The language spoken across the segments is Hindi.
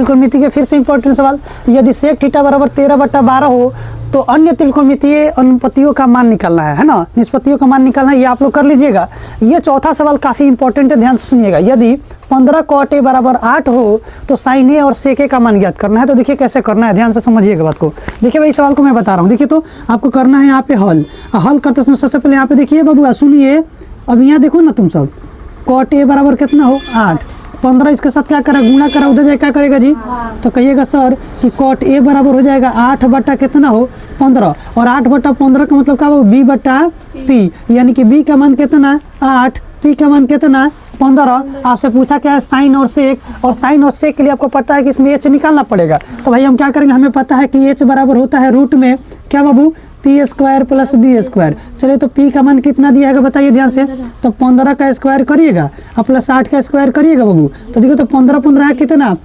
त्रिकोणमिति के फिर से इंपॉर्टेंट सवाल, यदि सेक थीटा बराबर 13/12 हो तो अन्य त्रिकोणमितीय अनुपातियों का मान निकालना है ना, निष्पत्तियों का मान निकालना है, ये आप लोग कर लीजिएगा। ये चौथा सवाल काफ़ी इंपॉर्टेंट है, ध्यान से सुनिएगा। यदि 15 cot a बराबर 8 हो तो साइन ए और सेक ए का मान ज्ञात करना है। तो देखिए कैसे करना है, ध्यान से समझिएगा बात को। देखिए भाई सवाल को मैं बता रहा हूँ, देखिए तो आपको करना है यहाँ पे हल करते समय सबसे पहले यहाँ पे देखिए बाबू सुनिए, अब यहाँ देखो ना तुम सब, cot a बराबर कितना हो 8, 15 इसके साथ क्या करा गुणा करा, उधर जाए क्या करेगा जी, तो कहिएगा सर कि cot a बराबर हो जाएगा 8 बटा कितना हो 15, और 8 बटा 15 का मतलब क्या हो b बटा p, यानी कि b का मान कितना 8, p का मान कितना 15। आपसे पूछा क्या है साइन और सेक, और साइन और सेक के लिए आपको पता है कि इसमें h निकालना पड़ेगा। तो भाई हम क्या करेंगे, हमें पता है कि h बराबर होता है रूट में क्या बाबू p square plus b square. चलिए तो p का मान कितना दिया है बताइए ध्यान से, तो 15 का स्क्वायर करिएगा और प्लस 8 का स्क्वायर करिएगा बाबू। तो देखो तो 15 है कितना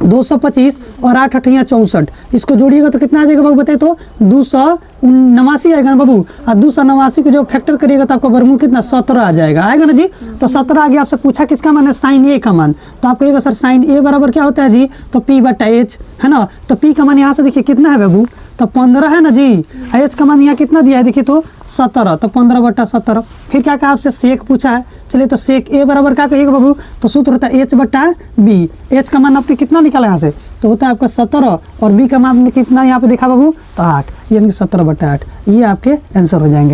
225 और 8 8 64, इसको जोड़िएगा तो कितना आ जाएगा बाबू बताइए, तो 289 आएगा ना बाबू। और 289 को जो फैक्टर करिएगा तो आपका वर्गमूल कितना 17 आ जाएगा, आएगा ना जी। तो 17 आ गया। आपसे पूछा किसका मान है साइन ए का मान, तो आप कहिएगा सर साइन ए बराबर क्या होता है जी, तो p बटा h है ना। तो p का मान यहाँ से देखिए कितना है बाबू, तो 15 है ना जी, h का मान यहाँ कितना दिया है देखिए तो 17, तो 15 बटा 17। फिर क्या कहा आपसे सेक पूछा है, चलिए तो सेक ए बराबर क्या कहिएगा बाबू, तो सूत्र होता है h बटा b। h का मान आपने कितना निकाला यहाँ से, तो होता है आपका 17, और b का मान कितना यहाँ पे देखा बाबू, तो 8, यानी कि 17 बटा 8। ये आपके आंसर हो जाएंगे।